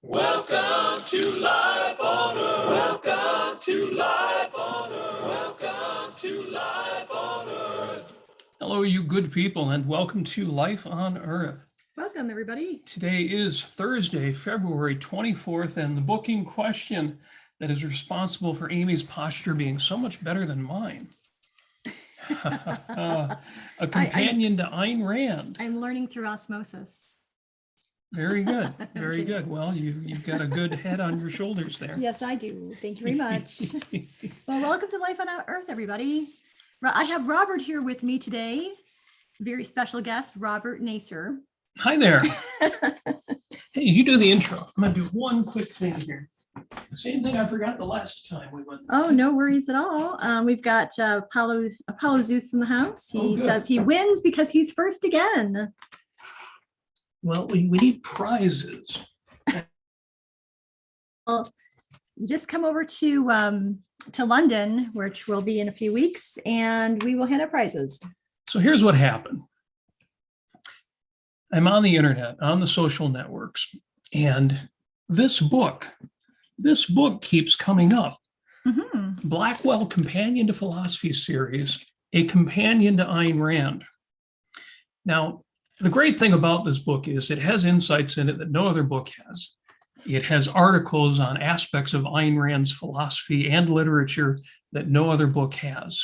Welcome to Life on Earth. Welcome to Life on Earth. Welcome to Life on Earth. Hello, you good people, and welcome to Life on Earth. Welcome, everybody. Today is Thursday, February 24th, and the booking question that is responsible for Amy's posture being so much better than mine. A companion to Ayn Rand. I'm learning through osmosis. Very good. Very good. Well, you've got a good head on your shoulders there. Yes, I do. Thank you very much. Well, welcome to Life on Earth, everybody. I have Robert here with me today. Very special guest, Robert Nasir. Hi there. Hey, you do the intro. I'm going to do one quick thing here. Same thing I forgot the last time we went. Oh, no worries at all. We've got Apollo Zeus in the house. He says he wins because he's first again. Well, we need prizes. Well, just come over to London, which will be in a few weeks, and we will hand out prizes. So here's what happened. I'm on the internet, on the social networks, and this book keeps coming up. Mm-hmm. Blackwell Companion to Philosophy series, a companion to Ayn Rand. Now, the great thing about this book is it has insights in it that no other book has. It has articles on aspects of Ayn Rand's philosophy and literature that no other book has.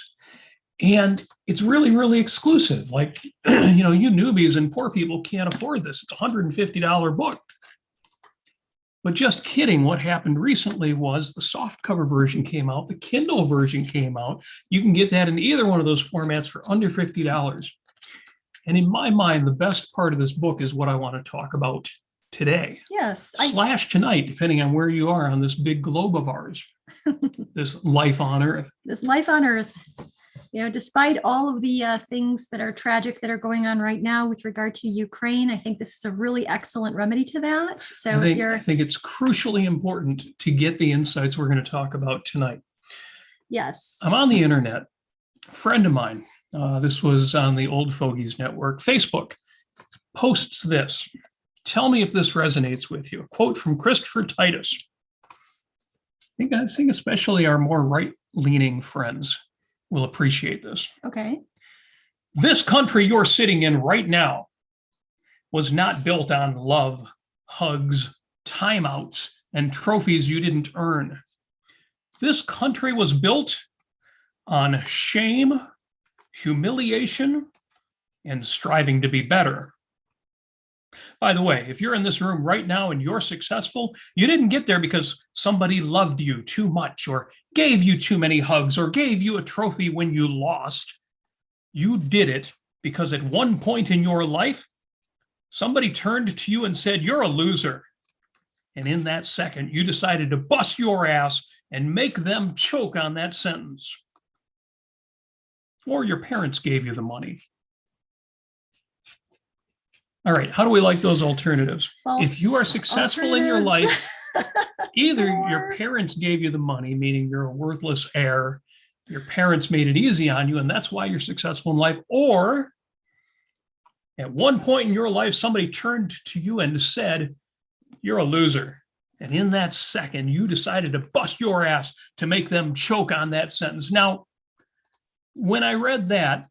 And it's really, really exclusive. Like, you newbies and poor people can't afford this. It's a $150 book. But just kidding, what happened recently was the softcover version came out, the Kindle version came out. You can get that in either one of those formats for under $50. And in my mind, the best part of this book is what I want to talk about today. Yes. / tonight, depending on where you are on this big globe of ours, this life on Earth. This life on Earth. Despite all of the things that are tragic that are going on right now with regard to Ukraine, I think this is a really excellent remedy to that. So I think it's crucially important to get the insights we're going to talk about tonight. Yes. I'm on the internet. A friend of mine, this was on the Old Fogies Network, Facebook, posts this. Tell me if this resonates with you. A quote from Christopher Titus. I think especially our more right-leaning friends will appreciate this. Okay. This country you're sitting in right now was not built on love, hugs, timeouts, and trophies you didn't earn. This country was built on shame, humiliation, and striving to be better. By the way, if you're in this room right now and you're successful, you didn't get there because somebody loved you too much or gave you too many hugs or gave you a trophy when you lost. You did it because at one point in your life, somebody turned to you and said, "You're a loser." And in that second, you decided to bust your ass and make them choke on that sentence. Or your parents gave you the money. All right, how do we like those alternatives? False if you are successful in your life, either your parents gave you the money, meaning you're a worthless heir, your parents made it easy on you, and that's why you're successful in life, or at one point in your life, somebody turned to you and said, "You're a loser." And in that second, you decided to bust your ass to make them choke on that sentence. Now, when I read that,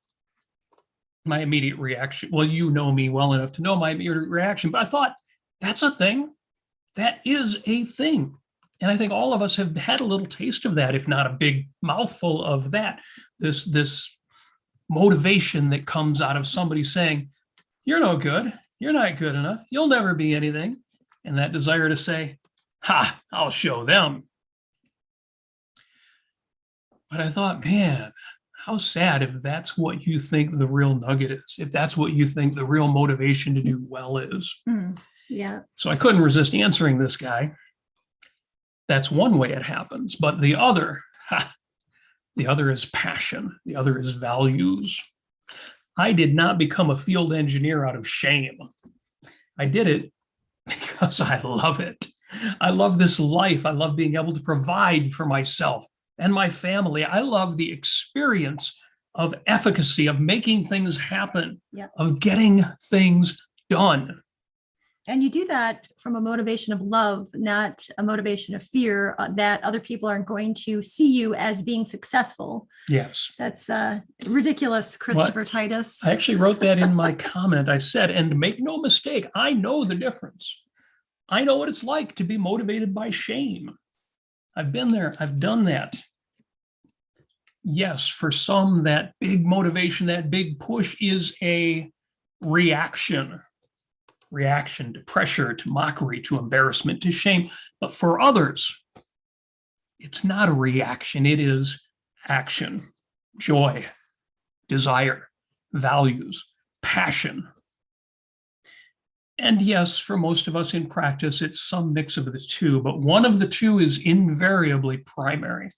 my immediate reaction, well, you know me well enough to know my immediate reaction, but I thought, that's a thing. That is a thing. And I think all of us have had a little taste of that, if not a big mouthful of that. This motivation that comes out of somebody saying, "You're no good. You're not good enough. You'll never be anything." And that desire to say, "Ha, I'll show them." But I thought, man, how sad if that's what you think the real nugget is, if that's what you think the real motivation to do well is. Yeah. So I couldn't resist answering this guy. That's one way it happens. But the other is passion. The other is values. I did not become a field engineer out of shame. I did it because I love it. I love this life. I love being able to provide for myself and my family. I love the experience of efficacy, of making things happen, of getting things done. And you do that from a motivation of love, not a motivation of fear that other people aren't going to see you as being successful. Yes. That's ridiculous, Christopher Titus. I actually wrote that in my comment. I said, and make no mistake, I know the difference. I know what it's like to be motivated by shame. I've been there. I've done that. Yes, for some, that big motivation, that big push is a reaction to pressure, to mockery, to embarrassment, to shame. But for others, it's not a reaction. It is action, joy, desire, values, passion. And yes, for most of us in practice, it's some mix of the two, but one of the two is invariably primary.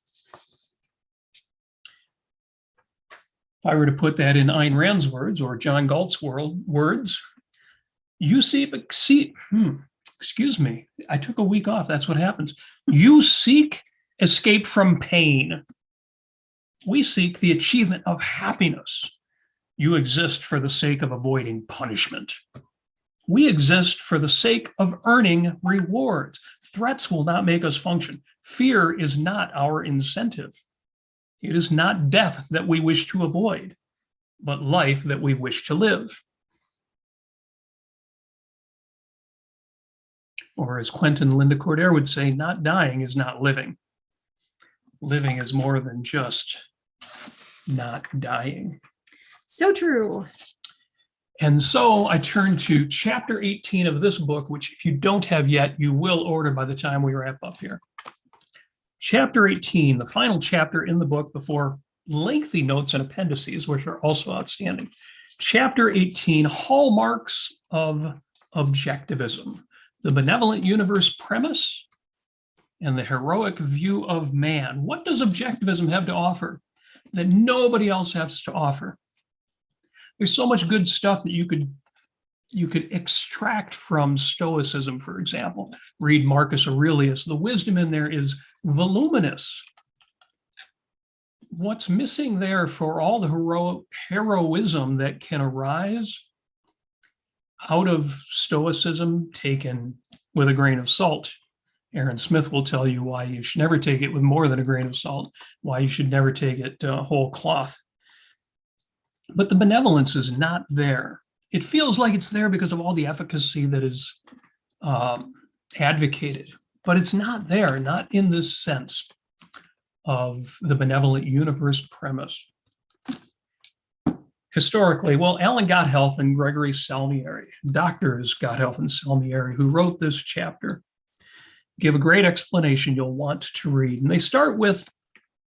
If I were to put that in Ayn Rand's words or John Galt's words, excuse me, I took a week off. That's what happens. You seek escape from pain. We seek the achievement of happiness. You exist for the sake of avoiding punishment. We exist for the sake of earning rewards. Threats will not make us function. Fear is not our incentive. It is not death that we wish to avoid, but life that we wish to live. Or as Quentin Linda Cordair would say, not dying is not living. Living is more than just not dying. So true. And so I turn to chapter 18 of this book, which if you don't have yet, you will order by the time we wrap up here. Chapter 18, the final chapter in the book before lengthy notes and appendices, which are also outstanding. Chapter 18, Hallmarks of Objectivism, the benevolent universe premise and the heroic view of man. What does objectivism have to offer that nobody else has to offer? There's so much good stuff that you could extract from Stoicism, for example. Read Marcus Aurelius. The wisdom in there is voluminous. What's missing there for all the heroism that can arise out of Stoicism taken with a grain of salt? Aaron Smith will tell you why you should never take it with more than a grain of salt, why you should never take it whole cloth. But the benevolence is not there. It feels like it's there because of all the efficacy that is advocated, but it's not there, not in this sense of the benevolent universe premise. Historically, well, Alan Gotthelf and Gregory Salmieri, doctors Gotthelf and Salmieri, who wrote this chapter, give a great explanation you'll want to read. And they start with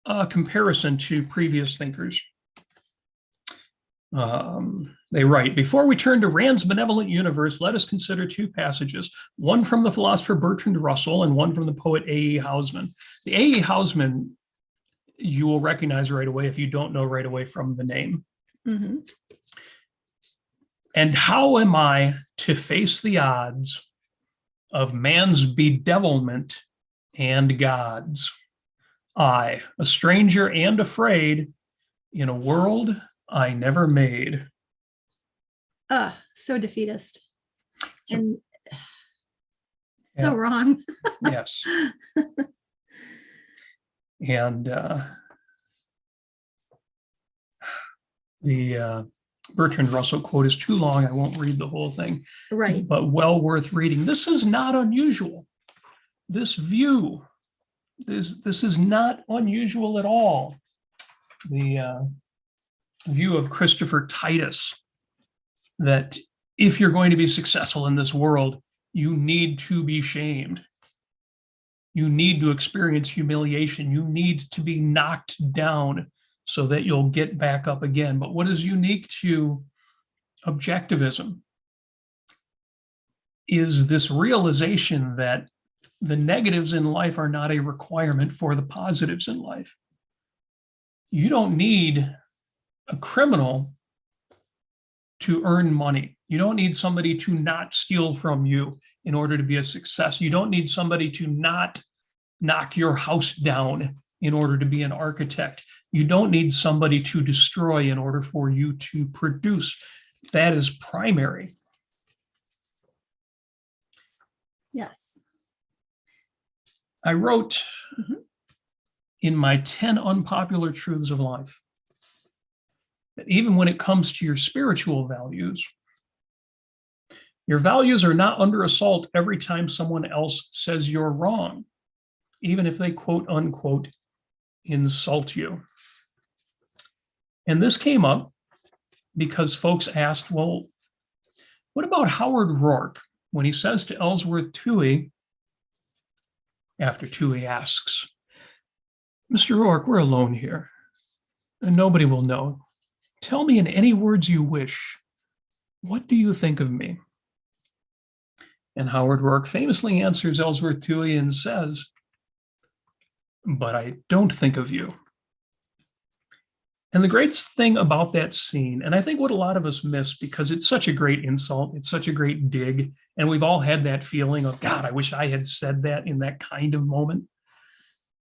a comparison to previous thinkers. They write, before we turn to Rand's benevolent universe, let us consider two passages, one from the philosopher Bertrand Russell and one from the poet A.E. Housman. The A.E. Housman, you will recognize right away if you don't know right away from the name. Mm-hmm. And how am I to face the odds of man's bedevilment and God's? I, a stranger and afraid, in a world I never made. So defeatist. And so wrong. Yes. And the Bertrand Russell quote is too long. I won't read the whole thing. Right. But well worth reading. This is not unusual. This view, this is not unusual at all. The view of Christopher Titus, that if you're going to be successful in this world, you need to be shamed. You need to experience humiliation. You need to be knocked down so that you'll get back up again. But what is unique to objectivism is this realization that the negatives in life are not a requirement for the positives in life. You don't need a criminal to earn money. You don't need somebody to not steal from you in order to be a success. You don't need somebody to not knock your house down in order to be an architect. You don't need somebody to destroy in order for you to produce. That is primary. Yes. I wrote in my 10 unpopular truths of life that even when it comes to your spiritual values, your values are not under assault every time someone else says you're wrong, even if they quote unquote insult you. And this came up because folks asked, well, what about Howard Roark when he says to Ellsworth Toohey, after Toohey asks, Mr. Roark, we're alone here, and nobody will know. Tell me in any words you wish, what do you think of me? And Howard Roark famously answers Ellsworth Toohey and says, but I don't think of you. And the great thing about that scene, and I think what a lot of us miss because it's such a great insult, it's such a great dig, and we've all had that feeling of, God, I wish I had said that in that kind of moment.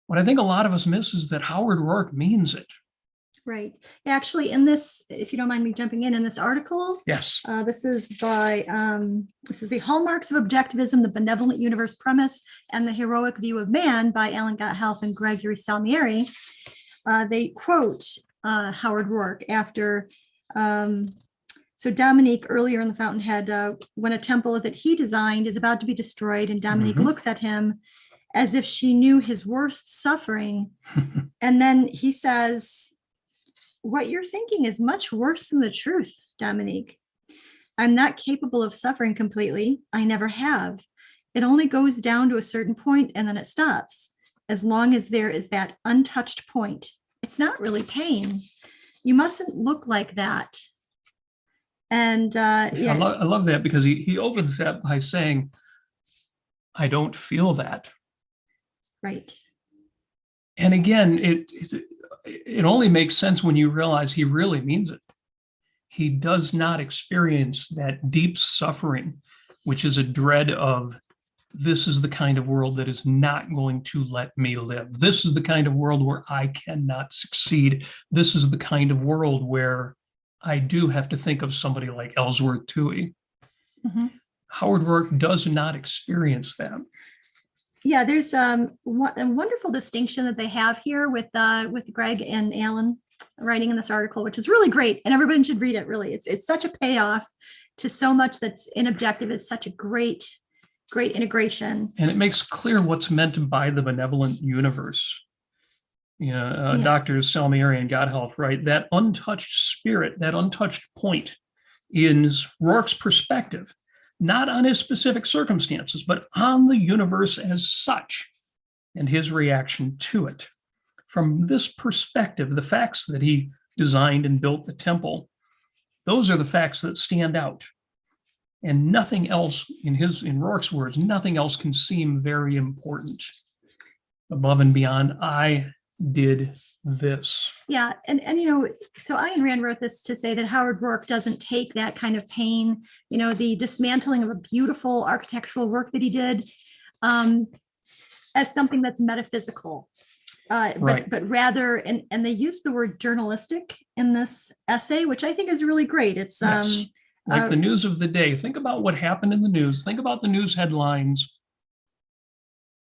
What I think a lot of us miss is that Howard Roark means it. Right. Actually, in this, if you don't mind me jumping in this article, yes, this is the Hallmarks of Objectivism, the Benevolent Universe Premise, and the Heroic View of Man by Alan Gotthelf and Gregory Salmieri. They quote Howard Roark after, so Dominique earlier in the Fountainhead, when a temple that he designed is about to be destroyed and Dominique looks at him as if she knew his worst suffering. And then he says, what you're thinking is much worse than the truth, Dominique. I'm not capable of suffering completely. I never have. It only goes down to a certain point and then it stops. As long as there is that untouched point, it's not really pain. You mustn't look like that. And yeah, I love that because he opens that by saying, I don't feel that. Right. And again, it only makes sense when you realize he really means it. He does not experience that deep suffering, which is a dread of, this is the kind of world that is not going to let me live. This is the kind of world where I cannot succeed. This is the kind of world where I do have to think of somebody like Ellsworth Toohey. Howard Roark does not experience that. Yeah, there's a wonderful distinction that they have here with Greg and Alan writing in this article, which is really great, and everybody should read it. Really, it's such a payoff to so much that's in Objective. It's such a great integration, and it makes clear what's meant by the benevolent universe. You know, Dr. Salmieri and Gotthelf, right? That untouched spirit, that untouched point, is Roark's perspective. Not on his specific circumstances, but on the universe as such and his reaction to it. From this perspective, the facts that he designed and built the temple, those are the facts that stand out. And nothing else, in Roark's words, nothing else can seem very important above and beyond, I did this. Yeah, and so Ayn Rand wrote this to say that Howard Roark doesn't take that kind of pain, the dismantling of a beautiful architectural work that he did, as something that's metaphysical, right. but rather, and they use the word journalistic in this essay, which I think is really great. It's yes. Like the news of the day. Think about what happened in the news. Think about the news headlines,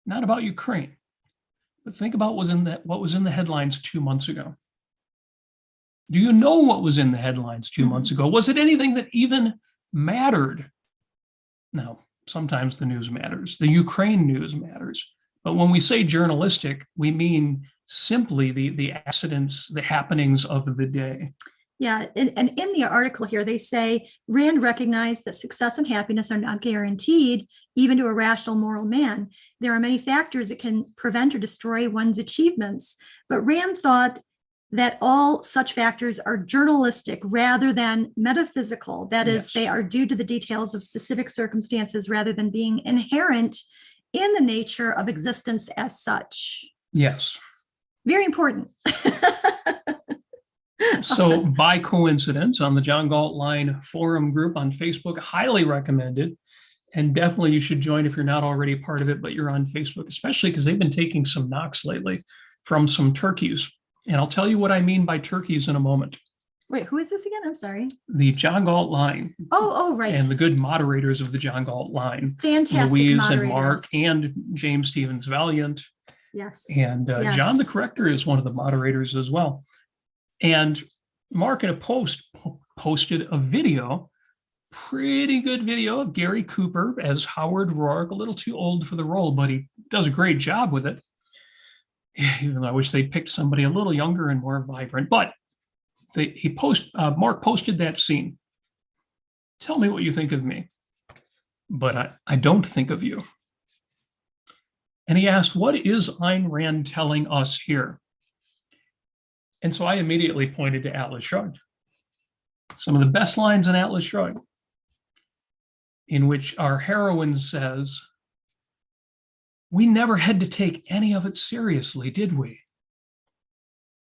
not about Ukraine. But think about what was in the headlines 2 months ago. Do you know what was in the headlines 2 months ago? Was it anything that even mattered? No, sometimes the news matters. The Ukraine news matters. But when we say journalistic, we mean simply the accidents, the happenings of the day. Yeah, and in the article here, they say Rand recognized that success and happiness are not guaranteed, even to a rational moral man. There are many factors that can prevent or destroy one's achievements. But Rand thought that all such factors are journalistic rather than metaphysical. That is, they are due to the details of specific circumstances rather than being inherent in the nature of existence as such. Yes. Very important. So by coincidence, on the John Galt Line forum group on Facebook, highly recommended. And definitely you should join if you're not already a part of it, but you're on Facebook, especially because they've been taking some knocks lately from some turkeys. And I'll tell you what I mean by turkeys in a moment. Wait, who is this again? I'm sorry. The John Galt line. Oh, right. And the good moderators of the John Galt line. Fantastic Louise moderators. and Mark and James Stevens Valiant. Yes. And yes. John the Corrector is one of the moderators as well. And Mark in a post posted a video, pretty good video of Gary Cooper as Howard Rourke, a little too old for the role, but he does a great job with it. Even though I wish they picked somebody a little younger and more vibrant, but Mark posted that scene. Tell me what you think of me, but I don't think of you. And he asked, what is Ayn Rand telling us here? And so I immediately pointed to Atlas Shrugged. Some of the best lines in Atlas Shrugged, in which our heroine says, we never had to take any of it seriously, did we?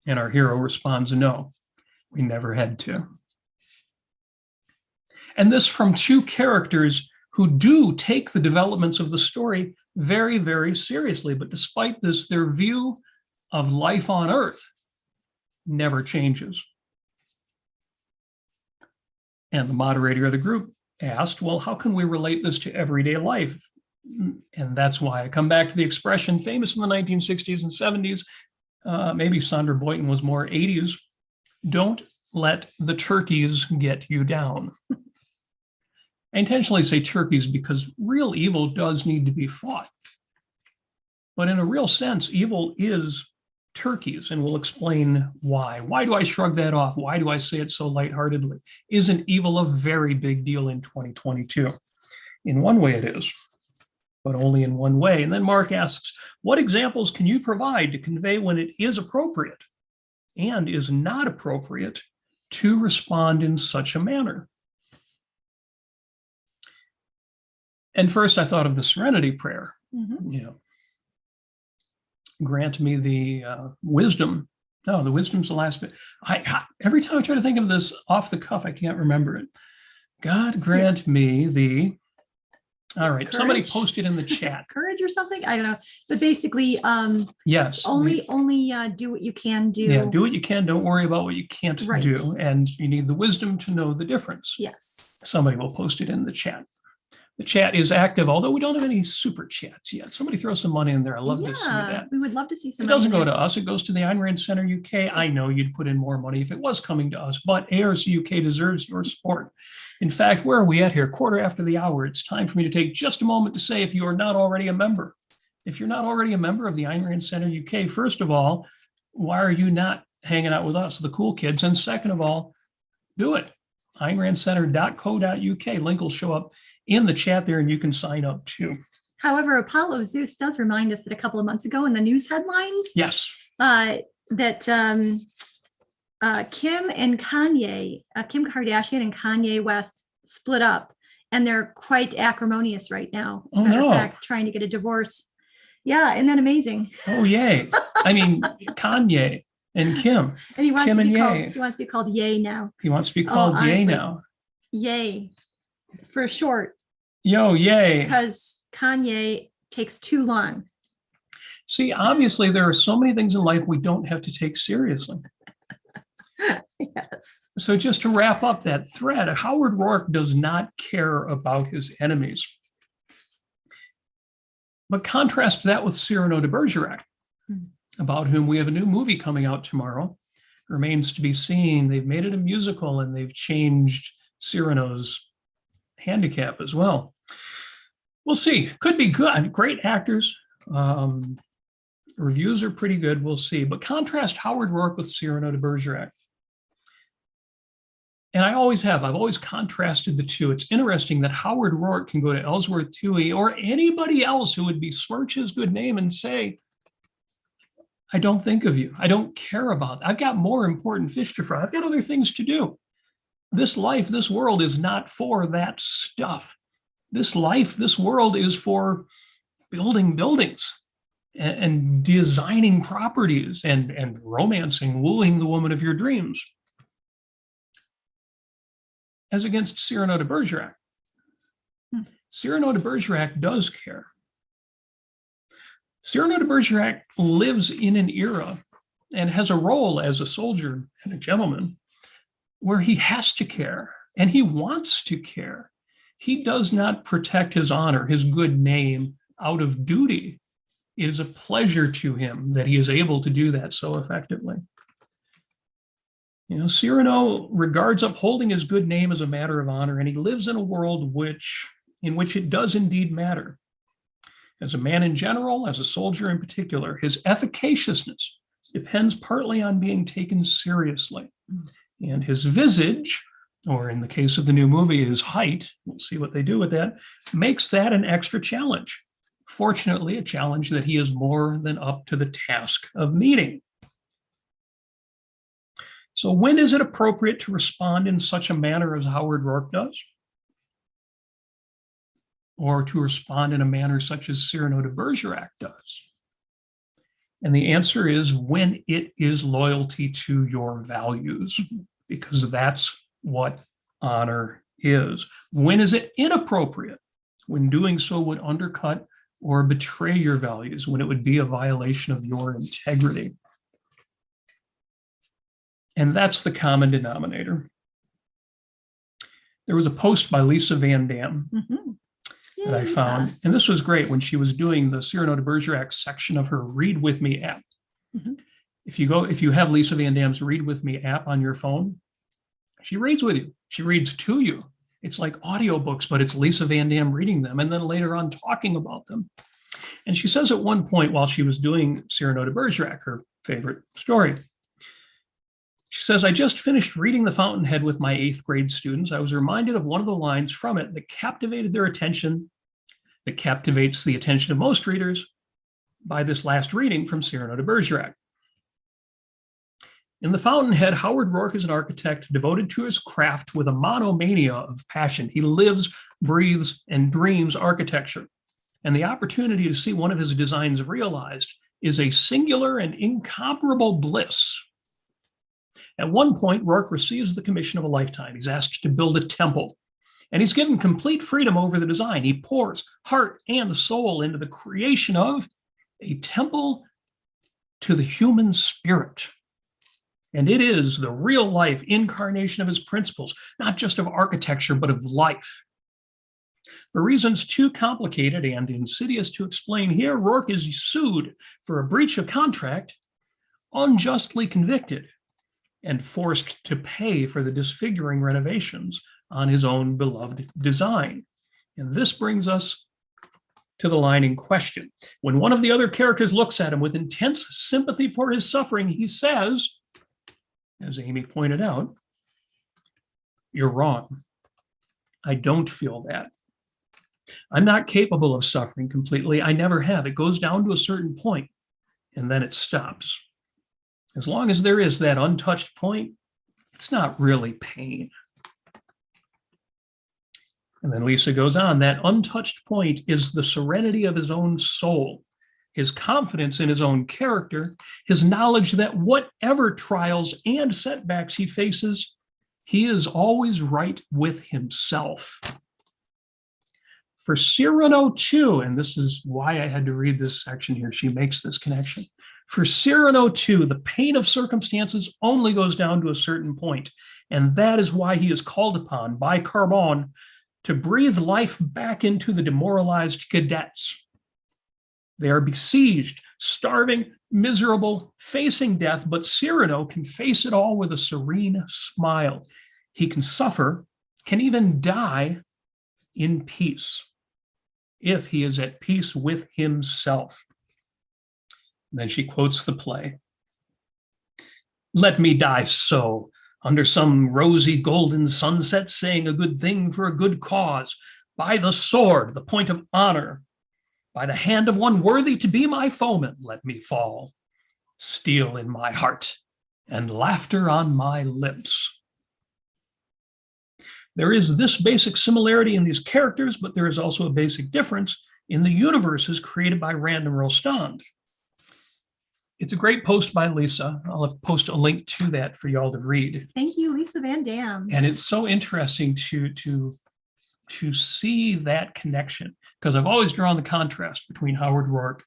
And our hero responds, no, we never had to. And this from two characters who do take the developments of the story very, very seriously. But despite this, their view of life on Earth never changes. And the moderator of the group asked, well, how can we relate this to everyday life? And that's why I come back to the expression famous in the 1960s and 70s. Maybe Sandra Boynton was more 80s. Don't let the turkeys get you down. I intentionally say turkeys because real evil does need to be fought. But in a real sense, evil is turkeys, and we'll explain why. Why do I shrug that off? Why do I say it so lightheartedly? Isn't evil a very big deal in 2022? In one way it is, but only in one way. And then Mark asks, what examples can you provide to convey when it is appropriate and is not appropriate to respond in such a manner? And first I thought of the Serenity Prayer. Mm-hmm. Grant me the wisdom. No, the wisdom's the last bit. Every time I try to think of this off the cuff, I can't remember it. God grant me the, all right, courage. Somebody posted in the chat. Courage or something? I don't know. But basically, yes. Only do what you can do. Yeah, do what you can. Don't worry about what you can't do. And you need the wisdom to know the difference. Yes. Somebody will post it in the chat. The chat is active, although we don't have any super chats yet. Somebody throw some money in there. I love to see that. We would love to see some. It doesn't go to us. It goes to the Ayn Rand Center UK. I know you'd put in more money if it was coming to us, but ARC UK deserves your support. In fact, where are we at here? Quarter after the hour. It's time for me to take just a moment to say, if you are not already a member, if you're not already a member of the Ayn Rand Center UK, first of all, why are you not hanging out with us, the cool kids? And second of all, do it. AynRandCenter.co.uk. Link will show up in the chat there, and you can sign up too. However, Apollo Zeus does remind us that a couple of months ago in the news headlines, yes, that Kim and Kanye, Kim Kardashian and Kanye West split up, and they're quite acrimonious right now. As a matter of fact, trying to get a divorce. Yeah, isn't that amazing? Oh, yay. I mean, Kanye and Kim. And he wants to be called Ye now. He wants to be called Ye now. Ye for short. Yo, yay. Because Kanye takes too long. See, obviously, there are so many things in life we don't have to take seriously. Yes. So just to wrap up that thread, Howard Rourke does not care about his enemies. But contrast that with Cyrano de Bergerac, about whom we have a new movie coming out tomorrow. Remains to be seen. They've made it a musical, and they've changed Cyrano's handicap as well. We'll see. Could be good. Great actors. Reviews are pretty good. We'll see. But contrast Howard Rourke with Cyrano de Bergerac. And I always have. I've always contrasted the two. It's interesting that Howard Rourke can go to Ellsworth Toohey or anybody else who would besmirch his good name and say, I don't think of you. I don't care about that. I've got more important fish to fry. I've got other things to do. This life, this world is not for that stuff. This life, this world is for building buildings and designing properties and romancing, wooing the woman of your dreams. As against Cyrano de Bergerac. Cyrano de Bergerac does care. Cyrano de Bergerac lives in an era and has a role as a soldier and a gentleman where he has to care and he wants to care. He does not protect his honor, his good name out of duty. It is a pleasure to him that he is able to do that so effectively. Cyrano regards upholding his good name as a matter of honor, and he lives in a world in which it does indeed matter. As a man in general, as a soldier in particular, his efficaciousness depends partly on being taken seriously. And his visage, or in the case of the new movie, his height, we'll see what they do with that, makes that an extra challenge. Fortunately, a challenge that he is more than up to the task of meeting. So when is it appropriate to respond in such a manner as Howard Roark does? Or to respond in a manner such as Cyrano de Bergerac does? And the answer is when it is loyalty to your values, because that's what honor is. When is it inappropriate? When doing so would undercut or betray your values, when it would be a violation of your integrity. And that's the common denominator. There was a post by Lisa Van Dam that I found, and this was great when she was doing the Cyrano de Bergerac section of her Read With Me app. If you have Lisa Van Dam's Read With Me app on your phone, she reads with you. She reads to you. It's like audiobooks, but it's Lisa Van Dam reading them and then later on talking about them. And she says at one point while she was doing Cyrano de Bergerac, her favorite story, she says, I just finished reading The Fountainhead with my 8th grade students. I was reminded of one of the lines from it that captivated their attention, that captivates the attention of most readers by this last reading from Cyrano de Bergerac. In The Fountainhead, Howard Roark is an architect devoted to his craft with a monomania of passion. He lives, breathes, and dreams architecture. And the opportunity to see one of his designs realized is a singular and incomparable bliss. At one point, Roark receives the commission of a lifetime. He's asked to build a temple, and he's given complete freedom over the design. He pours heart and soul into the creation of a temple to the human spirit. And it is the real life incarnation of his principles, not just of architecture, but of life. For reasons too complicated and insidious to explain here, Roark is sued for a breach of contract, unjustly convicted, and forced to pay for the disfiguring renovations on his own beloved design. And this brings us to the line in question. When one of the other characters looks at him with intense sympathy for his suffering, he says, as Amy pointed out, "You're wrong. I don't feel that. I'm not capable of suffering completely. I never have. It goes down to a certain point, and then it stops. As long as there is that untouched point, it's not really pain." And then Lisa goes on, that untouched point is the serenity of his own soul, his confidence in his own character, his knowledge that whatever trials and setbacks he faces, he is always right with himself. For Cyrano too, and this is why I had to read this section here, she makes this connection. For Cyrano too, the pain of circumstances only goes down to a certain point, and that is why he is called upon by Carbon to breathe life back into the demoralized cadets. They are besieged, starving, miserable, facing death, but Cyrano can face it all with a serene smile. He can suffer, can even die in peace, if he is at peace with himself. And then she quotes the play. "Let me die so, under some rosy golden sunset, saying a good thing for a good cause, by the sword, the point of honor, by the hand of one worthy to be my foeman, let me fall, steel in my heart and laughter on my lips." There is this basic similarity in these characters, but there is also a basic difference in the universes created by Random Rostand. It's a great post by Lisa. I'll post a link to that for y'all to read. Thank you, Lisa Van Dam. And it's so interesting to see that connection, because I've always drawn the contrast between Howard Roark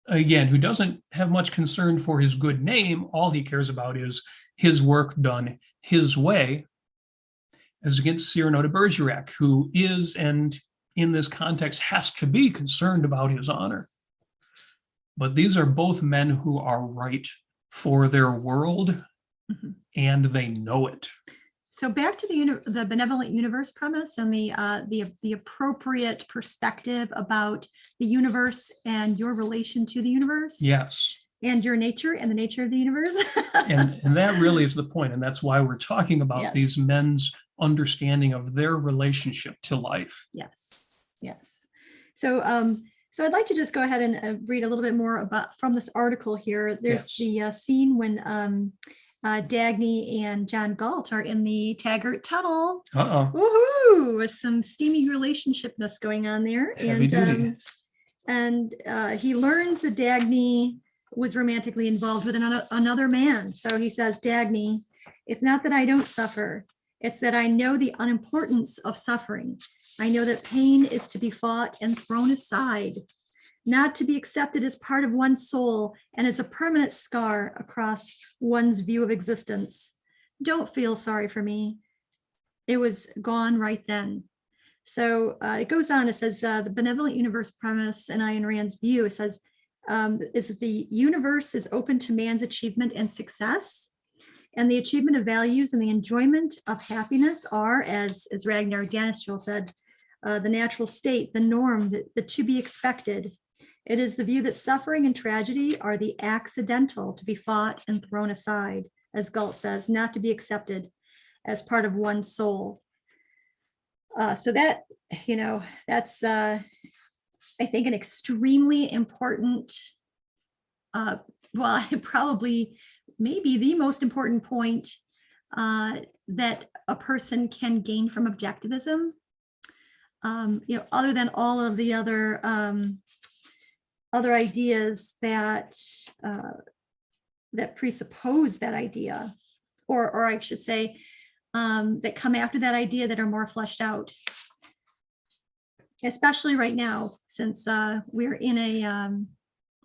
again, who doesn't have much concern for his good name. All he cares about is his work done his way, as against Cyrano de Bergerac, who is, and in this context has to be, concerned about his honor. But these are both men who are right for their world, and they know it. So back to the benevolent universe premise and the appropriate perspective about the universe and your relation to the universe. Yes. And your nature and the nature of the universe. and that really is the point. And that's why we're talking about Yes. these men's understanding of their relationship to life. Yes. Yes. So I'd like to just go ahead and read a little bit more about from this article here. There's the scene when Dagny and John Galt are in the Taggart Tunnel. Woohoo! With some steamy relationshipness going on there. And he learns that Dagny was romantically involved with another man. So he says, Dagny, it's not that I don't suffer. It's that I know the unimportance of suffering. I know that pain is to be fought and thrown aside, not to be accepted as part of one's soul and as a permanent scar across one's view of existence. Don't feel sorry for me. It was gone right then. So it goes on, it says, the benevolent universe premise in Ayn Rand's view, it says, is that the universe is open to man's achievement and success. And the achievement of values and the enjoyment of happiness are, as Ragnar Danistel said, the natural state, the norm, the to be expected. It is the view that suffering and tragedy are the accidental, to be fought and thrown aside, as Galt says, not to be accepted as part of one's soul. So that, that's, I think, an extremely important, probably maybe the most important point that a person can gain from objectivism. Other than all of the other ideas that that presuppose that idea, or I should say, that come after that idea that are more fleshed out. Especially right now, since we're in a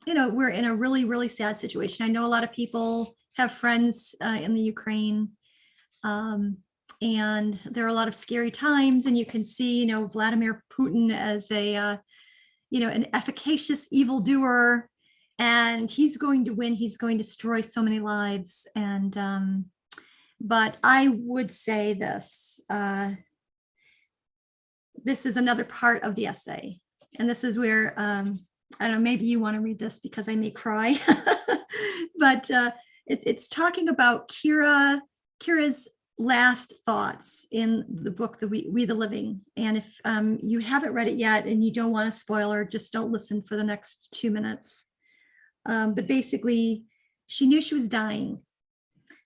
we're in a really, really sad situation. I know a lot of people have friends in the Ukraine, and there are a lot of scary times, and you can see, Vladimir Putin as a, an efficacious evildoer, and he's going to win. He's going to destroy so many lives. And, but I would say this, this is another part of the essay. And this is where, I don't know, maybe you want to read this because I may cry, but it's talking about Kira's last thoughts in the book, We the Living. And if you haven't read it yet and you don't want a spoiler, just don't listen for the next 2 minutes. But basically, she knew she was dying,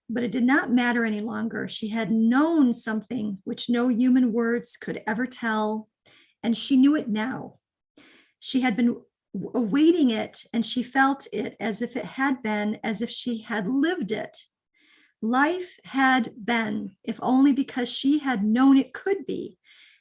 but it did not matter any longer. She had known something which no human words could ever tell, and she knew it now. She had been awaiting it, and she felt it as if it had been, as if she had lived it. Life had been, if only because she had known it could be,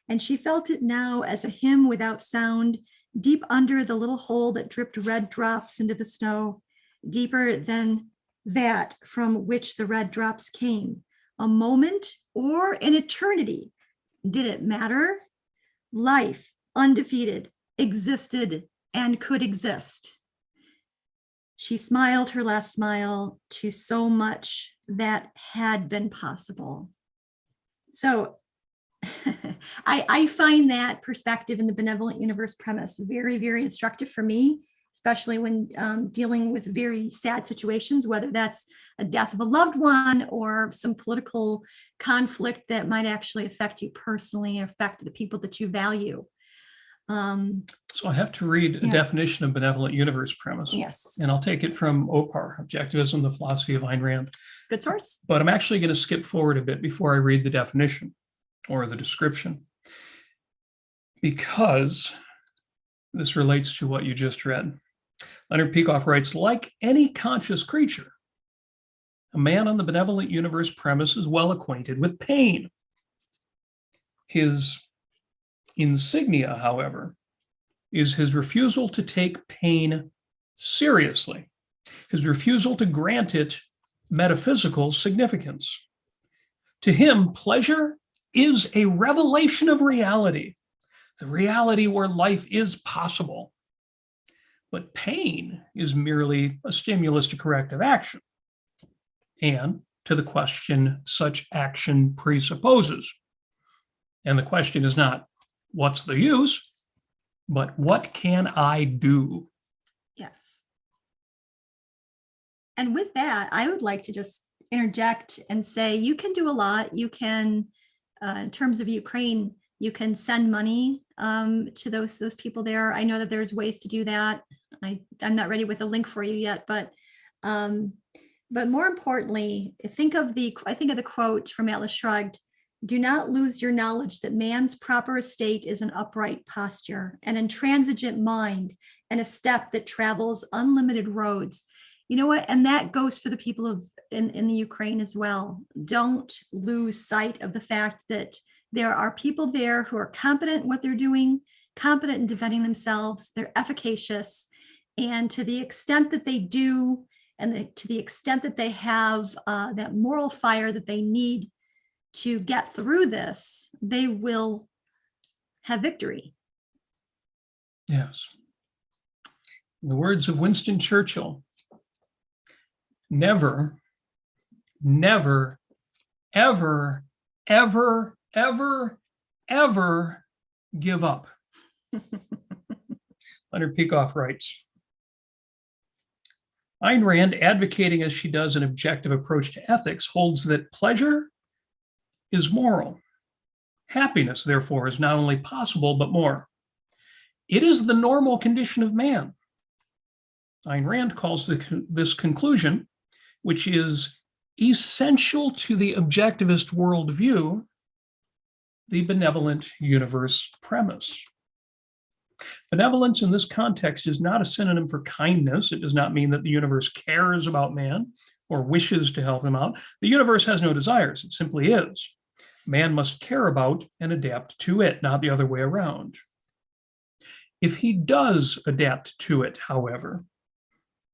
and she felt it now as a hymn without sound, deep under the little hole that dripped red drops into the snow, deeper than that from which the red drops came. A moment or an eternity. Did it matter? Life, undefeated, existed and could exist. She smiled her last smile to so much that had been possible. So I find that perspective in the benevolent universe premise very, very instructive for me, especially when dealing with very sad situations, whether that's a death of a loved one or some political conflict that might actually affect you personally, affect the people that you value. So I have to read a definition of benevolent universe premise. Yes. And I'll take it from OPAR, Objectivism, the Philosophy of Ayn Rand. Good source. But I'm actually going to skip forward a bit before I read the definition or the description, because this relates to what you just read. Leonard Peikoff writes, like any conscious creature, a man on the benevolent universe premise is well acquainted with pain. His insignia, however, is his refusal to take pain seriously his refusal to grant it metaphysical significance. To him, pleasure is a revelation of reality, the reality where life is possible. But pain is merely a stimulus to corrective action and to the question such action presupposes. And the question is not, what's the use, but what can I do? Yes. And with that, I would like to just interject and say you can do a lot. You can, in terms of Ukraine, you can send money to those people there. I know that there's ways to do that. I'm not ready with a link for you yet, but more importantly, I think of the quote from Atlas Shrugged: "Do not lose your knowledge that man's proper estate is an upright posture, an intransigent mind, and a step that travels unlimited roads." You know what? And that goes for the people in the Ukraine as well. Don't lose sight of the fact that there are people there who are competent in what they're doing, competent in defending themselves. They're efficacious. And to the extent that they do, and to the extent that they have that moral fire that they need to get through this, they will have victory. Yes. In the words of Winston Churchill, never, never, ever, ever, ever, ever give up. Leonard Peikoff writes, Ayn Rand, advocating as she does an objective approach to ethics, holds that pleasure is moral. Happiness, therefore, is not only possible, but more. It is the normal condition of man. Ayn Rand calls this conclusion, which is essential to the objectivist worldview, the benevolent universe premise. Benevolence in this context is not a synonym for kindness. It does not mean that the universe cares about man or wishes to help him out. The universe has no desires. It simply is. Man must care about and adapt to it, not the other way around. If he does adapt to it, however,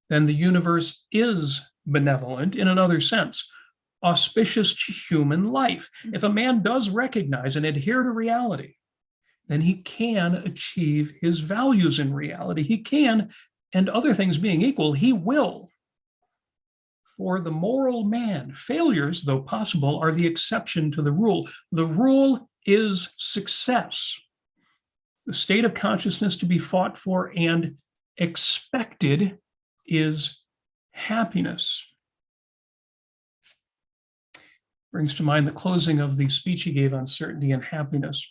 then the universe is benevolent in another sense, auspicious to human life. If a man does recognize and adhere to reality, then he can achieve his values in reality. He can, and other things being equal, he will. For the moral man, failures, though possible, are the exception to the rule. The rule is success, the state of consciousness to be fought for and expected is happiness. Brings to mind the closing of the speech he gave on certainty and happiness.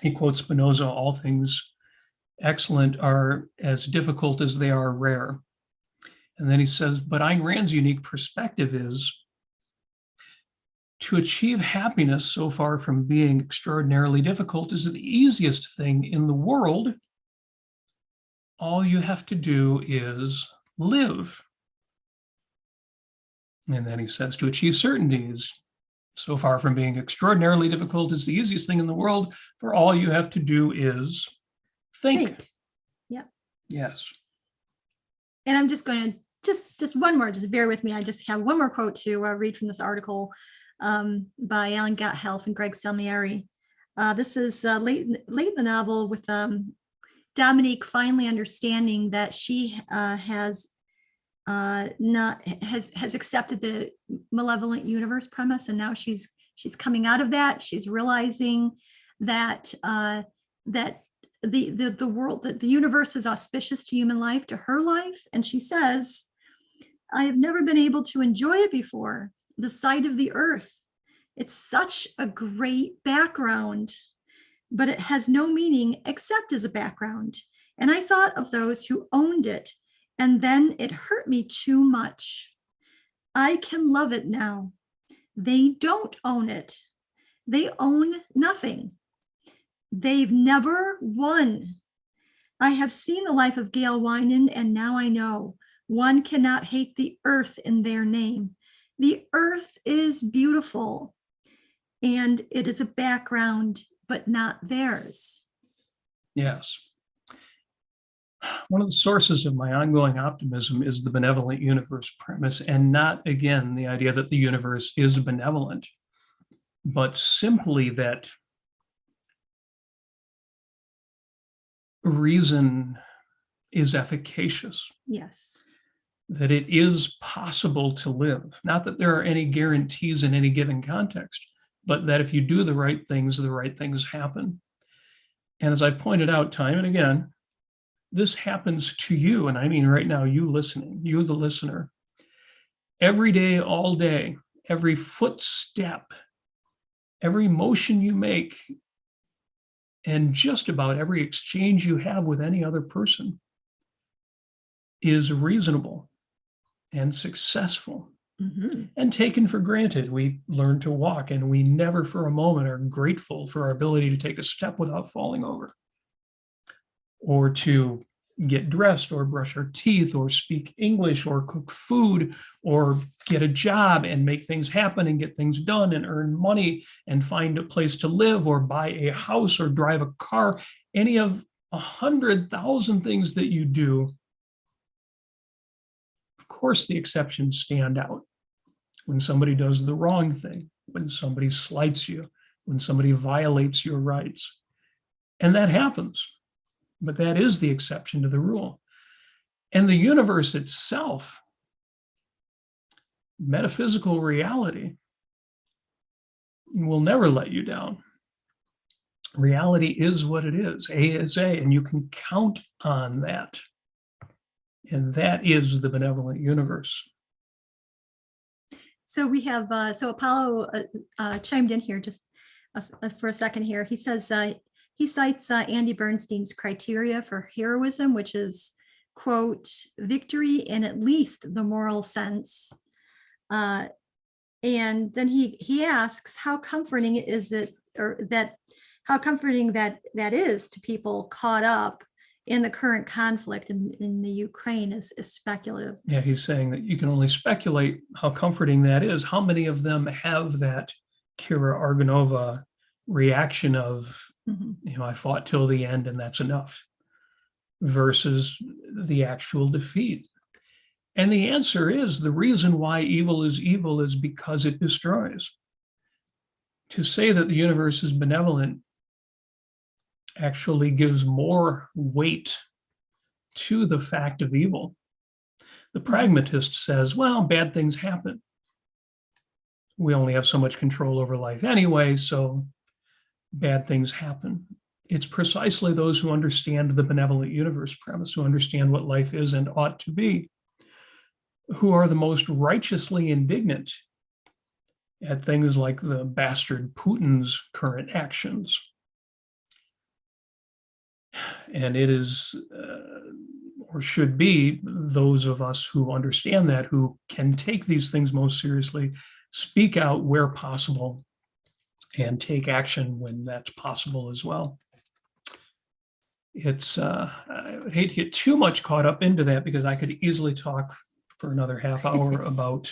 He quotes Spinoza, all things excellent are as difficult as they are rare. And then he says, but Ayn Rand's unique perspective is to achieve happiness so far from being extraordinarily difficult is the easiest thing in the world. All you have to do is live. And then he says, to achieve certainty is so far from being extraordinarily difficult is the easiest thing in the world, for all you have to do is think. Yeah. Yes. And I'm just going to, just one more, just bear with me. I just have one more quote to read from this article by Alan Gothelf and Greg Salmieri. This is late in the novel with Dominique finally understanding that she has accepted the malevolent universe premise, and now she's coming out of that. She's realizing that that the world, that the universe is auspicious to human life, to her life, and she says, "I have never been able to enjoy it before. The sight of the earth. It's such a great background, but it has no meaning except as a background. And I thought of those who owned it. And then it hurt me too much. I can love it now. They don't own it. They own nothing. They've never won. I have seen the life of Gail Winan, and now I know one cannot hate the earth in their name. The earth is beautiful, and it is a background, but not theirs." Yes. One of the sources of my ongoing optimism is the benevolent universe premise, and not, again, the idea that the universe is benevolent, but simply that reason is efficacious. Yes. That it is possible to live. Not that there are any guarantees in any given context, but that if you do the right things happen. And as I've pointed out time and again, this happens to you, and I mean right now, you listening, you the listener, every day, all day, every footstep, every motion you make, and just about every exchange you have with any other person is reasonable and successful and taken for granted. We learn to walk, and we never for a moment are grateful for our ability to take a step without falling over, or to get dressed, or brush our teeth, or speak English, or cook food, or get a job and make things happen and get things done and earn money and find a place to live, or buy a house, or drive a car. Any of 100,000 things that you do. Of course, the exceptions stand out. When somebody does the wrong thing, when somebody slights you, when somebody violates your rights. And that happens, but that is the exception to the rule. And the universe itself, metaphysical reality, will never let you down. Reality is what it is. A is A, and you can count on that. And that is the benevolent universe. So we have, so Apollo chimed in here just for a second here. He says, he cites Andy Bernstein's criteria for heroism, which is, quote, victory in at least the moral sense. And then he asks, how comforting is it, or that, how comforting that is to people caught up in the current conflict in the Ukraine is speculative. Yeah, he's saying that you can only speculate how comforting that is. How many of them have that Kira Argonova reaction of, I fought till the end and that's enough, versus the actual defeat? And the answer is, the reason why evil is because it destroys. To say that the universe is benevolent actually gives more weight to the fact of evil. The pragmatist says, well, bad things happen. We only have so much control over life anyway, so bad things happen. It's precisely those who understand the benevolent universe premise, who understand what life is and ought to be, who are the most righteously indignant at things like the bastard Putin's current actions. And it is, or should be, those of us who understand that, who can take these things most seriously, speak out where possible, and take action when that's possible as well. It's, I would hate to get too much caught up into that, because I could easily talk for another half hour about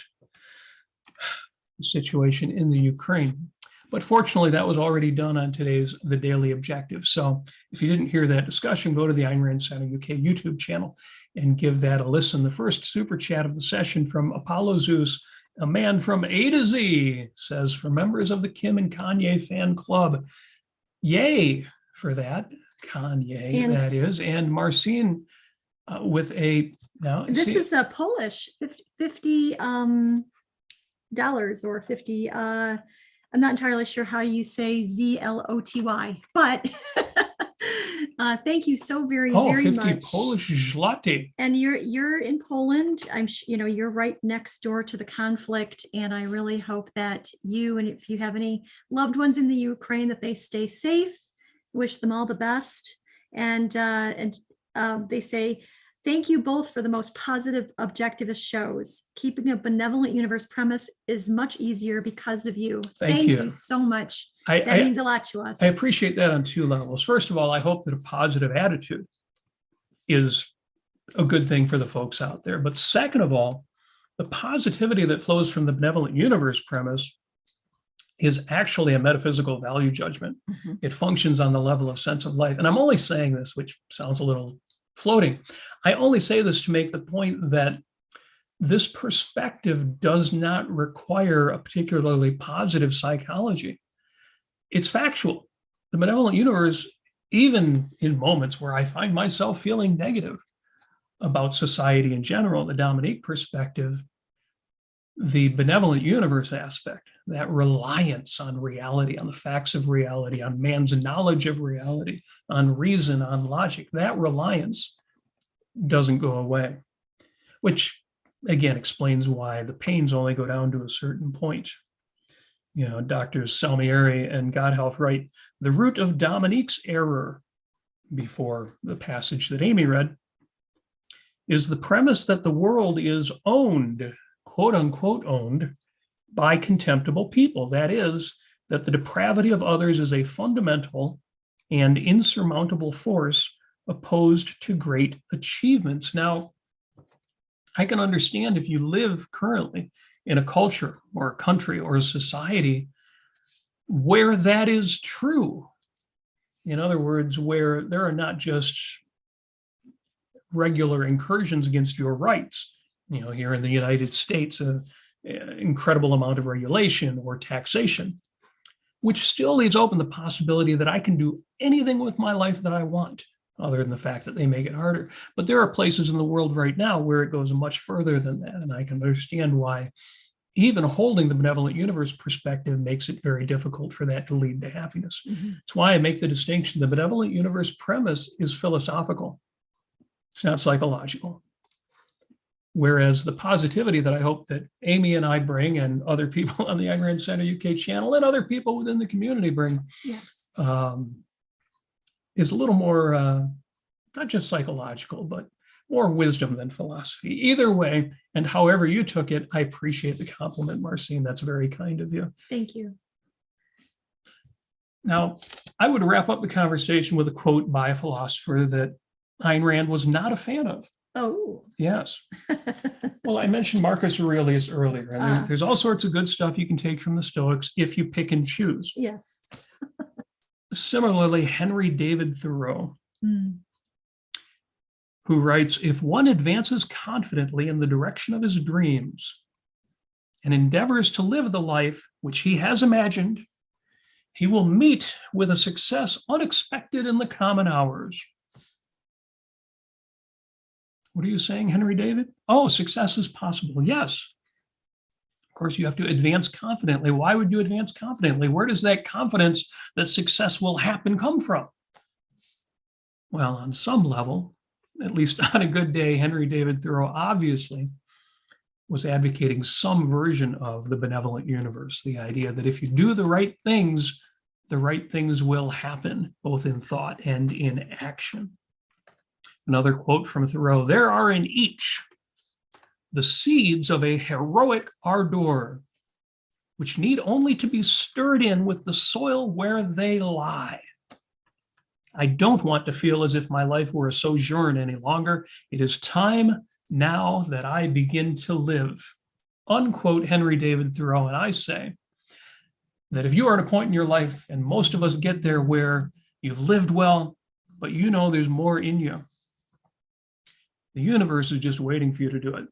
the situation in the Ukraine. But fortunately, that was already done on today's The Daily Objective. So if you didn't hear that discussion, go to the Ayn Rand Center UK YouTube channel and give that a listen. The first super chat of the session from Apollo Zeus, a man from A to Z, says, for members of the Kim and Kanye fan club, yay for that. Kanye, and that is. And Marcin with a, now this is a Polish, $50 or 50, I'm not entirely sure how you say ZLOTY, but thank you so very 50 much. Polish zloty. And you're in Poland. You're right next door to the conflict, and I really hope that you, and if you have any loved ones in the Ukraine, that they stay safe. Wish them all the best. And they say, thank you both for the most positive objectivist shows. Keeping a benevolent universe premise is much easier because of you. Thank you so much. That means a lot to us. I appreciate that on two levels. First of all, I hope that a positive attitude is a good thing for the folks out there. But second of all, the positivity that flows from the benevolent universe premise is actually a metaphysical value judgment. It functions on the level of sense of life. And I'm only saying this, which sounds a little floating. I only say this to make the point that this perspective does not require a particularly positive psychology. It's factual. The benevolent universe, even in moments where I find myself feeling negative about society in general, the Dominique perspective, the benevolent universe aspect, that reliance on reality, on the facts of reality, on man's knowledge of reality, on reason, on logic, that reliance doesn't go away, which again explains why the pains only go down to a certain point. You know, Doctors Salmieri and Godhealth write, the root of Dominique's error, before the passage that Amy read, is the premise that the world is owned, quote unquote owned, by contemptible people. That is, that the depravity of others is a fundamental and insurmountable force opposed to great achievements. Now, I can understand if you live currently in a culture or a country or a society where that is true. In other words, where there are not just regular incursions against your rights. You know, here in the United States, an incredible amount of regulation or taxation, which still leaves open the possibility that I can do anything with my life that I want, other than the fact that they make it harder. But there are places in the world right now where it goes much further than that. And I can understand why even holding the benevolent universe perspective makes it very difficult for that to lead to happiness. Mm-hmm. That's why I make the distinction. The benevolent universe premise is philosophical. It's not psychological. Whereas the positivity that I hope that Amy and I bring, and other people on the Ayn Rand Center UK channel and other people within the community bring, Yes. is a little more, not just psychological, but more wisdom than philosophy. Either way, and however you took it, I appreciate the compliment, Marcine. That's very kind of you. Thank you. Now, I would wrap up the conversation with a quote by a philosopher that Ayn Rand was not a fan of. Oh. Yes. Well, I mentioned Marcus Aurelius earlier, and there's all sorts of good stuff you can take from the Stoics if you pick and choose. Yes. Similarly, Henry David Thoreau, who writes, if one advances confidently in the direction of his dreams and endeavors to live the life which he has imagined, he will meet with a success unexpected in the common hours. What are you saying, Henry David? Oh, success is possible. Yes. Of course, you have to advance confidently. Why would you advance confidently? Where does that confidence that success will happen come from? Well, on some level, at least on a good day, Henry David Thoreau obviously was advocating some version of the benevolent universe, the idea that if you do the right things will happen, both in thought and in action. Another quote from Thoreau, there are in each the seeds of a heroic ardor, which need only to be stirred in with the soil where they lie. I don't want to feel as if my life were a sojourn any longer. It is time now that I begin to live. Unquote Henry David Thoreau. And I say that if you are at a point in your life, and most of us get there where you've lived well, but you know there's more in you, the universe is just waiting for you to do it.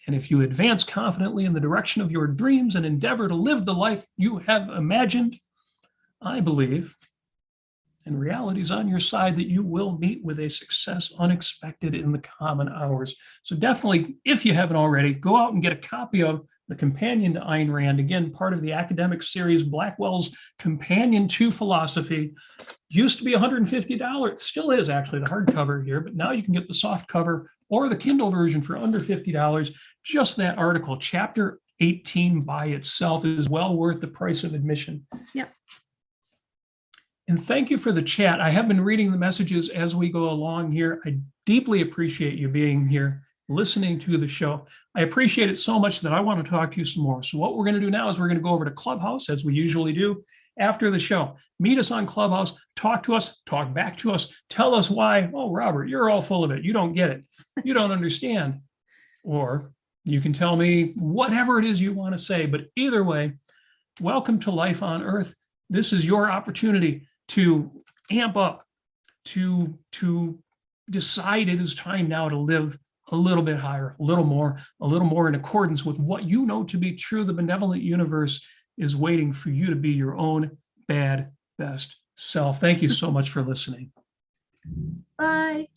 And if you advance confidently in the direction of your dreams and endeavor to live the life you have imagined, I believe, and reality is on your side, that you will meet with a success unexpected in the common hours. So definitely, if you haven't already, go out and get a copy of the companion to Ayn Rand, again, part of the academic series, Blackwell's Companion to Philosophy. Used to be $150, still is actually the hardcover here, but now you can get the soft cover or the Kindle version for under $50. Just that article, chapter 18 by itself, is well worth the price of admission. Yep. And thank you for the chat. I have been reading the messages as we go along here. I deeply appreciate you being here, listening to the show. I appreciate it so much that I want to talk to you some more. So what we're going to do now is we're going to go over to Clubhouse, as we usually do after the show. Meet us on Clubhouse, talk to us, talk back to us, tell us why, oh, Robert, you're all full of it. You don't get it. You don't understand. Or you can tell me whatever it is you want to say. But either way, welcome to Life on Earth. This is your opportunity to amp up, to decide it is time now to live a little bit higher, a little more in accordance with what you know to be true. The benevolent universe is waiting for you to be your own best self. Thank you so much for listening. Bye.